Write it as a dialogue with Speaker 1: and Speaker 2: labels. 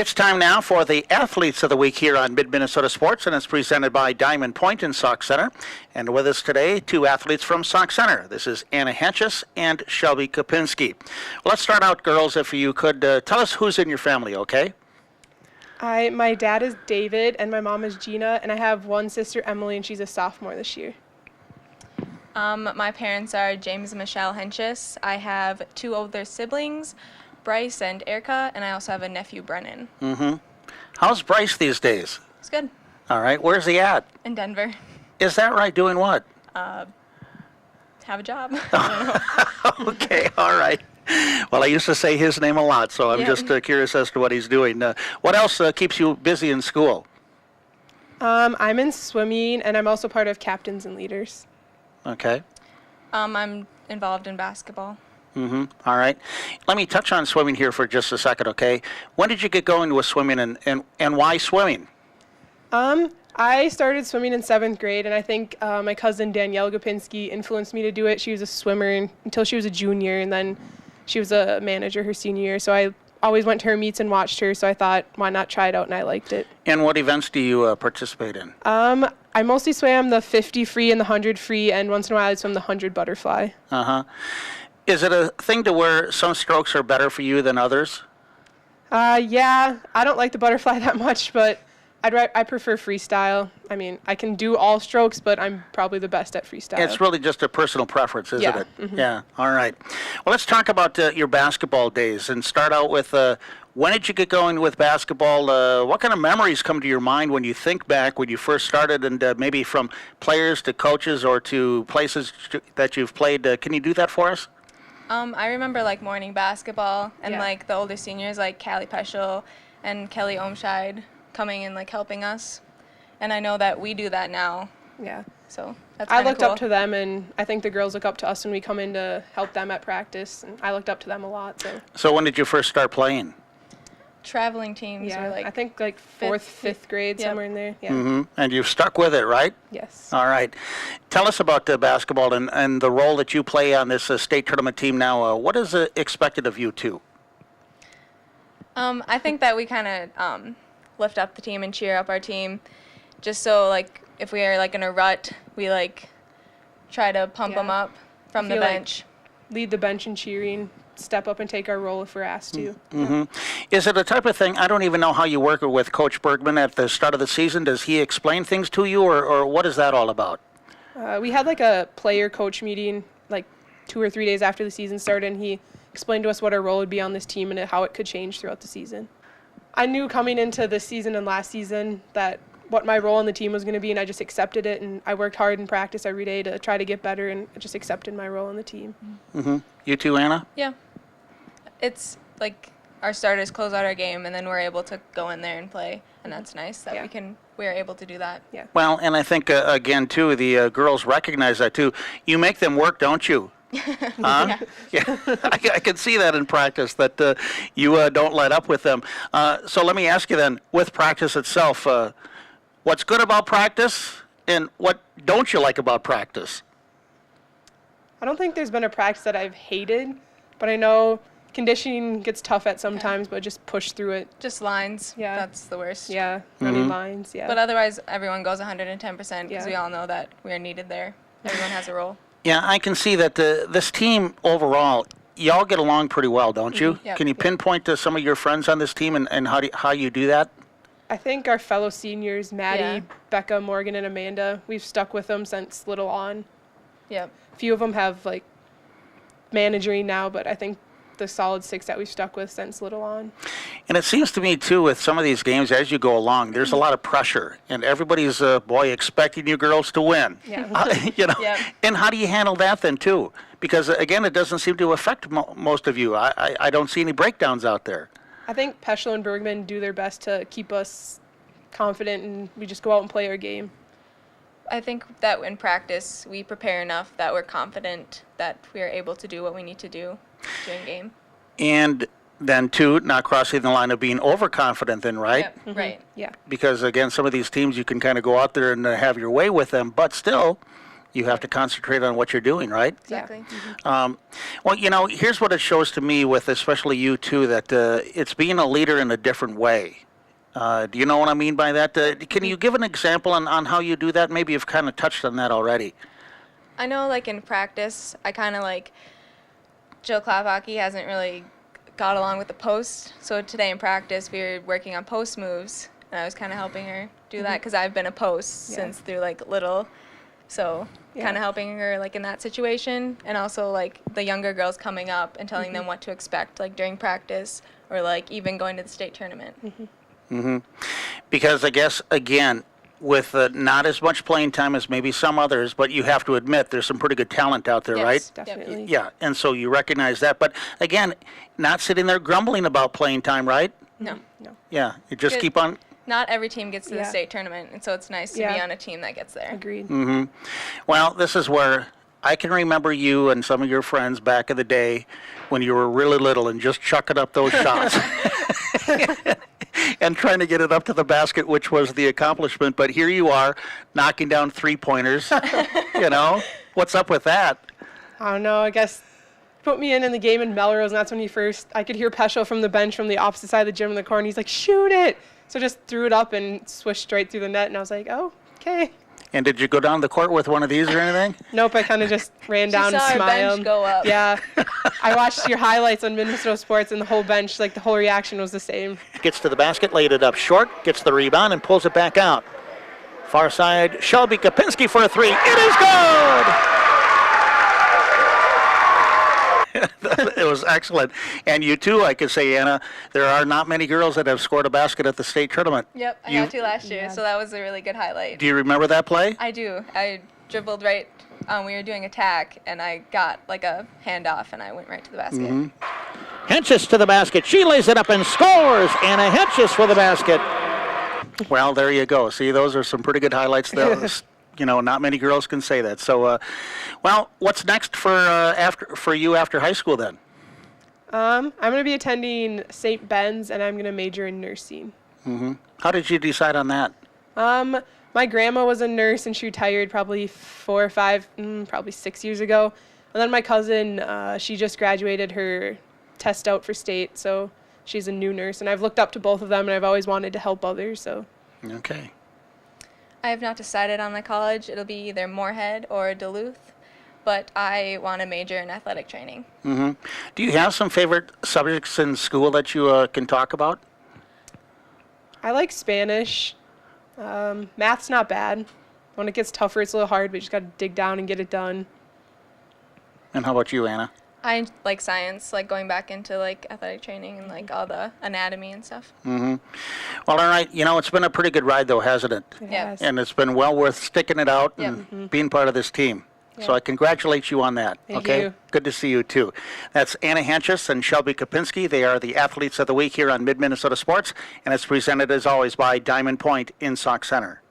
Speaker 1: It's time now for the Athletes of the Week here on Mid-Minnesota Sports, and it's presented by Diamond Point and Sauk Centre. And with us today, two athletes from Sauk Centre. This is Anna Henches and Shelby Kopinski. Well, let's start out, girls, if you could tell us who's in your family, okay?
Speaker 2: My dad is David, and my mom is Gina, and I have one sister, Emily, and she's a sophomore this year.
Speaker 3: My parents are James and Michelle Henches. I have two older siblings, Bryce and Erica, and I also have a nephew, Brennan.
Speaker 1: Mm-hmm. How's Bryce these days?
Speaker 3: It's good.
Speaker 1: All right. Where's he at?
Speaker 3: In Denver.
Speaker 1: Is that right? Doing what?
Speaker 3: Have a job.
Speaker 1: Okay. All right. Well, I used to say his name a lot, so I'm
Speaker 3: Yeah.
Speaker 1: just curious as to what he's doing. What else keeps you busy in school?
Speaker 2: I'm in swimming, and I'm also part of Captains and Leaders.
Speaker 1: Okay.
Speaker 3: I'm involved in basketball.
Speaker 1: Mm-hmm. All right. Let me touch on swimming here for just a second, okay? When did you get going with swimming, and why swimming?
Speaker 2: I started swimming in 7th grade, and I think my cousin Danielle Gopinski influenced me to do it. She was a swimmer until she was a junior, and then she was a manager her senior year. So I always went to her meets and watched her, so I thought, why not try it out, and I liked it.
Speaker 1: And what events do you participate in?
Speaker 2: I mostly swam the 50 free and the 100 free, and once in a while I swim the 100 butterfly.
Speaker 1: Uh-huh. Is it a thing to where some strokes are better for you than others?
Speaker 2: Yeah, I don't like the butterfly that much, but I prefer freestyle. I mean, I can do all strokes, but I'm probably the best at freestyle.
Speaker 1: It's really just a personal preference, isn't
Speaker 2: Yeah.
Speaker 1: it? Yeah. All right. Well, let's talk about your basketball days and start out with when did you get going with basketball? What kind of memories come to your mind when you think back when you first started, and maybe from players to coaches or to places that you've played? Can you do that for us?
Speaker 3: I remember like morning basketball and
Speaker 2: Yeah.
Speaker 3: like the older seniors like Callie Peschel and Kelly Omscheid coming and like helping us. And I know that we do that now.
Speaker 2: Yeah.
Speaker 3: So that's
Speaker 2: I
Speaker 3: kinda
Speaker 2: looked
Speaker 3: cool.
Speaker 2: up to them, and I think the girls look up to us when we come in to help them at practice, and I looked up to them a lot.
Speaker 1: So when did you first start playing?
Speaker 3: Traveling teams
Speaker 2: Yeah,
Speaker 3: were like
Speaker 2: I think like 4th, 5th grade,
Speaker 3: Yep.
Speaker 2: somewhere in there. Yeah.
Speaker 1: Mm-hmm. And you've stuck with it, right?
Speaker 2: Yes.
Speaker 1: All right. Tell us about basketball and the role that you play on this state tournament team now. What is expected of you two?
Speaker 3: I think that we kind of lift up the team and cheer up our team, just so like if we are like in a rut, we like try to pump them
Speaker 2: Yeah.
Speaker 3: up from
Speaker 2: I
Speaker 3: the
Speaker 2: feel like-
Speaker 3: bench.
Speaker 2: Lead the bench in cheering, step up and take our role if we're asked to.
Speaker 1: Mm-hmm. Is it a type of thing, I don't even know how you work with Coach Bergman at the start of the season. Does he explain things to you, or what is that all about?
Speaker 2: We had like a player coach meeting like 2 or 3 days after the season started, and he explained to us what our role would be on this team and how it could change throughout the season. I knew coming into this season and last season that what my role on the team was going to be, and I just accepted it, and I worked hard in practice every day to try to get better, and I just accepted my role on the team.
Speaker 1: Mm-hmm. You too, Anna?
Speaker 3: Yeah, it's like our starters close out our game, and then we're able to go in there and play, and that's nice that
Speaker 2: Yeah.
Speaker 3: we are able to do that.
Speaker 2: Yeah.
Speaker 1: Well, and I think, again, too, the girls recognize that, too. You make them work, don't you? Huh? Yeah. I can see that in practice, that you don't let up with them. So let me ask you then, with practice itself, what's good about practice, and what don't you like about practice?
Speaker 2: I don't think there's been a practice that I've hated, but I know conditioning gets tough at sometimes, but just push through it.
Speaker 3: Just lines.
Speaker 2: Yeah.
Speaker 3: That's the worst.
Speaker 2: Yeah, running lines, yeah.
Speaker 3: But otherwise, everyone goes 110% because
Speaker 2: Yeah.
Speaker 3: we all know that we are needed there. Everyone has a role.
Speaker 1: Yeah, I can see that this team overall, y'all get along pretty well, don't you?
Speaker 3: Yep.
Speaker 1: Can you pinpoint to some of your friends on this team and how you do that?
Speaker 2: I think our fellow seniors, Maddie,
Speaker 3: Yeah.
Speaker 2: Becca, Morgan, and Amanda, we've stuck with them since little on.
Speaker 3: Yep.
Speaker 2: A few of them have like managing now, but I think the solid 6 that we've stuck with since little on.
Speaker 1: And it seems to me, too, with some of these games, as you go along, there's a lot of pressure, and everybody's, expecting you girls to win.
Speaker 2: Yeah.
Speaker 1: You know,
Speaker 3: Yeah.
Speaker 1: and how do you handle that then, too? Because, again, it doesn't seem to affect most of you. I don't see any breakdowns out there.
Speaker 2: I think Peschel and Bergman do their best to keep us confident, and we just go out and play our game.
Speaker 3: I think that in practice, we prepare enough that we're confident that we are able to do what we need to do during game.
Speaker 1: And then, too, not crossing the line of being overconfident then, right?
Speaker 3: Yep. Right.
Speaker 2: Yeah.
Speaker 1: Because, again, some of these teams, you can kind of go out there and have your way with them, but still, You have to concentrate on what you're doing, right?
Speaker 3: Exactly.
Speaker 1: Well, here's what it shows to me with especially you too, that it's being a leader in a different way. Do you know what I mean by that? Can you give an example on how you do that? Maybe you've kind of touched on that already.
Speaker 3: I know, like, in practice, I kind of, like, Jill Klavaki hasn't really got along with the post. So today in practice, we were working on post moves, and I was kind of helping her do that because I've been a post since through, like, little. So kind of helping her, like, in that situation. And also, like, the younger girls coming up and telling them what to expect, like, during practice or, like, even going to the state tournament.
Speaker 1: Because I guess, again, with not as much playing time as maybe some others, but you have to admit there's some pretty good talent out there,
Speaker 3: Yes.
Speaker 1: right?
Speaker 2: Definitely.
Speaker 1: Yeah, and so you recognize that. But again, not sitting there grumbling about playing time, right?
Speaker 3: No.
Speaker 2: No.
Speaker 1: Yeah, you just
Speaker 3: Good.
Speaker 1: keep on.
Speaker 3: Not every team gets to the
Speaker 2: Yeah.
Speaker 3: state tournament, and so it's nice to be
Speaker 2: Yeah.
Speaker 3: on a team that gets there.
Speaker 2: Agreed.
Speaker 1: Well, this is where I can remember you and some of your friends back in the day when you were really little and just chucking up those shots. And trying to get it up to the basket, which was the accomplishment. But here you are, knocking down three-pointers. What's up with that?
Speaker 2: I don't know. I guess put me in the game in Melrose, and that's when I could hear Peschel from the bench from the opposite side of the gym in the corner. He's like, shoot it. So I just threw it up and swished straight through the net, and I was like, oh, okay.
Speaker 1: And did you go down the court with one of these or anything?
Speaker 2: Nope, I kind of just ran down and
Speaker 3: saw our
Speaker 2: smiled.
Speaker 3: bench go up.
Speaker 2: Yeah. I watched your highlights on Minnesota Sports, and the whole bench, like the whole reaction was the same.
Speaker 1: Gets to the basket, laid it up short, gets the rebound, and pulls it back out. Far side, Shelby Kapinski for a three. It is good! It was excellent. And you too, I could say, Anna, there are not many girls that have scored a basket at the state tournament.
Speaker 3: Yep, I
Speaker 1: You-
Speaker 3: got to last year,
Speaker 2: Yeah.
Speaker 3: so that was a really good highlight.
Speaker 1: Do you remember that play?
Speaker 3: I do. I dribbled right. We were doing attack, and I got like a handoff, and I went right to the basket.
Speaker 1: Henches to the basket. She lays it up and scores. Anna Henches for the basket. Well, there you go. See, those are some pretty good highlights. Those, not many girls can say that. So, well, what's next for you after high school then?
Speaker 2: I'm going to be attending St. Ben's, and I'm going to major in nursing.
Speaker 1: How did you decide on that?
Speaker 2: My grandma was a nurse, and she retired probably 4 or 5, probably 6 years ago. And then my cousin, she just graduated her test out for state, so she's a new nurse. And I've looked up to both of them, and I've always wanted to help others. So
Speaker 1: Okay.
Speaker 3: I have not decided on my college. It'll be either Moorhead or Duluth, but I want to major in athletic training.
Speaker 1: Do you have some favorite subjects in school that you can talk about?
Speaker 2: I like Spanish. Math's not bad. When it gets tougher, it's a little hard, but you just got to dig down and get it done.
Speaker 1: And how about you, Anna?
Speaker 3: I like science, like going back into like athletic training and like all the anatomy and stuff.
Speaker 1: Well, all right. It's been a pretty good ride, though, hasn't it?
Speaker 2: It
Speaker 3: Yeah.
Speaker 2: has.
Speaker 1: And it's been well worth sticking it out
Speaker 3: Yeah.
Speaker 1: and being part of this team. So
Speaker 2: Yeah.
Speaker 1: I congratulate you on that.
Speaker 2: Thank
Speaker 1: okay?
Speaker 2: you.
Speaker 1: Good to see you, too. That's Anna Henches and Shelby Kapinski. They are the Athletes of the Week here on Mid-Minnesota Sports, and it's presented, as always, by Diamond Point in Sauk Center.